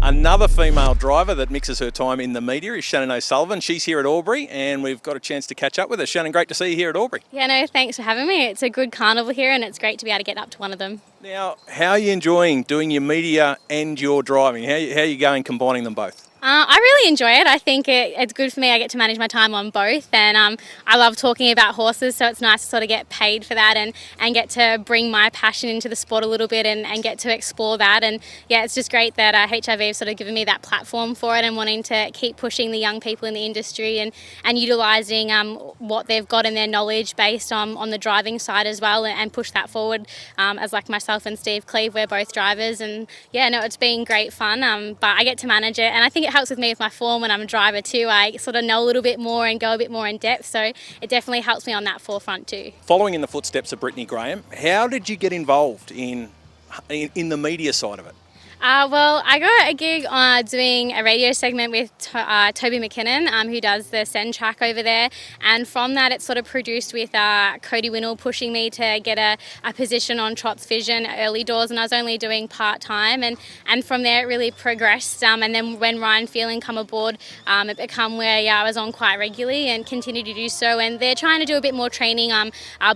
Another female driver that mixes her time in the media is Shannon O'Sullivan. She's here at Albury and we've got a chance to catch up with her. Shannon, great to see you here at Albury. Yeah, no, thanks for having me. It's a good carnival here and it's great to be able to get up to one of them. Now, how are you enjoying doing your media and your driving? How are you going combining them both? I really enjoy it. I think it's good for me. I get to manage my time on both, and I love talking about horses, so it's nice to sort of get paid for that and get to bring my passion into the sport a little bit and get to explore that. And yeah, it's just great that HIV have sort of given me that platform for it and wanting to keep pushing the young people in the industry and utilising what they've got in their knowledge based on the driving side as well and push that forward. As like myself and Steve Cleve, we're both drivers, and yeah, no, it's been great fun. But I get to manage it, and I think it helps with me with my form when I'm a driver too. I sort of know a little bit more and go a bit more in depth, so it definitely helps me on that forefront too. Following in the footsteps of Brittany Graham, how did you get involved in the media side of it? Well, I got a gig doing a radio segment with Toby McKinnon, who does the Send track over there, and from that it's sort of produced with Cody Winnell pushing me to get a position on Trot's Vision early doors, and I was only doing part-time, and from there it really progressed, and then when Ryan Phelan come aboard, it became where I was on quite regularly and continue to do so, and they're trying to do a bit more training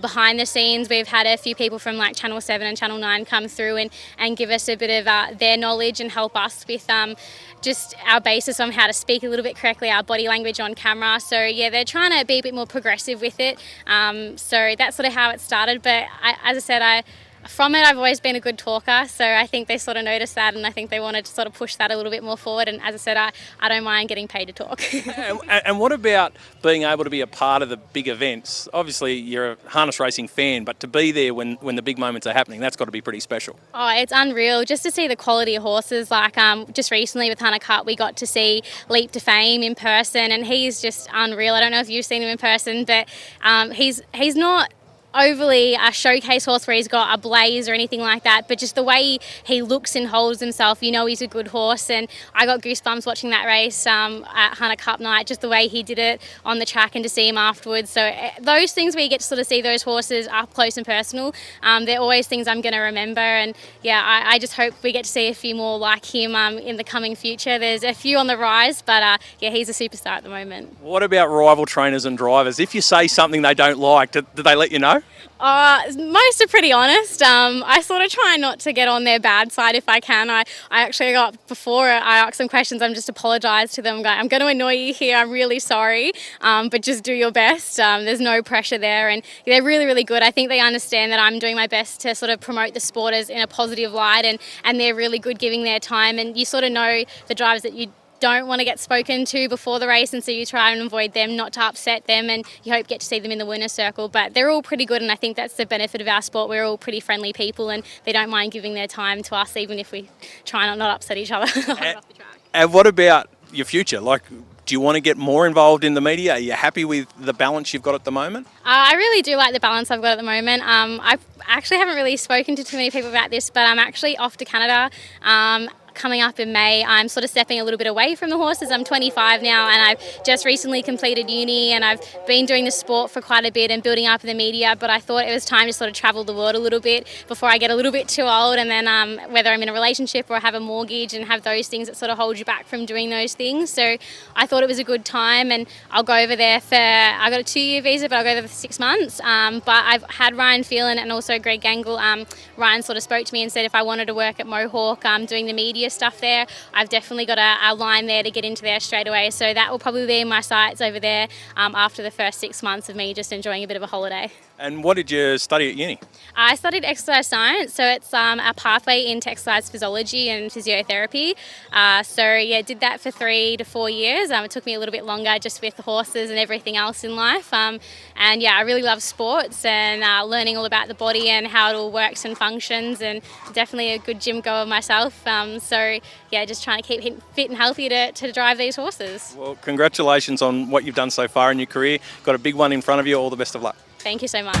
behind the scenes. We've had a few people from like Channel 7 and Channel 9 come through and give us a bit of their knowledge and help us with just our basis on how to speak a little bit correctly, our body language on camera. So yeah, they're trying to be a bit more progressive with it. So that's sort of how it started. But as I said, from it, I've always been a good talker, so I think they sort of noticed that, and I think they wanted to sort of push that a little bit more forward. And as I said, I don't mind getting paid to talk. And what about being able to be a part of the big events? Obviously, you're a harness racing fan, but to be there when the big moments are happening, that's got to be pretty special. Oh, it's unreal just to see the quality of horses. Like just recently with Hunter Cup, we got to see Leap to Fame in person, and he's just unreal. I don't know if you've seen him in person, but he's not overly a showcase horse where he's got a blaze or anything like that, but just the way he looks and holds himself, you know he's a good horse. And I got goosebumps watching that race at Hunter Cup night, just the way he did it on the track and to see him afterwards. So those things where you get to sort of see those horses up close and personal, they're always things I'm going to remember. And yeah, I just hope we get to see a few more like him in the coming future. There's a few on the rise, but yeah, he's a superstar at the moment. What about rival trainers and drivers? If you say something they don't like, do they let you know? Most are pretty honest. I sort of try not to get on their bad side if I can. I actually before I ask them questions, I'm just apologise to them. I'm going to annoy you here, I'm really sorry, but just do your best. There's no pressure there, and they're really, really good. I think they understand that I'm doing my best to sort of promote the sport as in a positive light, and they're really good giving their time, and you sort of know the drivers that you don't want to get spoken to before the race, and so you try and avoid them, not to upset them, and you hope get to see them in the winner's circle. But they're all pretty good, and I think that's the benefit of our sport. We're all pretty friendly people, and they don't mind giving their time to us, even if we try not upset each other off the track. And what about your future? Like, do you want to get more involved in the media? Are you happy with the balance you've got at the moment? I really do like the balance I've got at the moment. I actually haven't really spoken to too many people about this, but I'm actually off to Canada coming up in May. I'm sort of stepping a little bit away from the horses. I'm 25 now, and I've just recently completed uni, and I've been doing the sport for quite a bit and building up in the media, but I thought it was time to sort of travel the world a little bit before I get a little bit too old, and then whether I'm in a relationship or have a mortgage and have those things that sort of hold you back from doing those things. So I thought it was a good time, and I'll go over there I got a 2-year visa, but I'll go there for 6 months. But I've had Ryan Phelan and also Greg Gangle. Ryan sort of spoke to me and said if I wanted to work at Mohawk doing the media stuff there, I've definitely got a line there to get into there straight away. So that will probably be in my sights over there after the first 6 months of me just enjoying a bit of a holiday. And what did you study at uni? I studied exercise science, so it's a pathway into exercise physiology and physiotherapy. So yeah, did that for 3 to 4 years. It took me a little bit longer just with the horses and everything else in life. And yeah, I really love sports and learning all about the body and how it all works and functions, and definitely a good gym goer myself. So yeah, just trying to keep fit and healthy to drive these horses. Well, congratulations on what you've done so far in your career. Got a big one in front of you. All the best of luck. Thank you so much.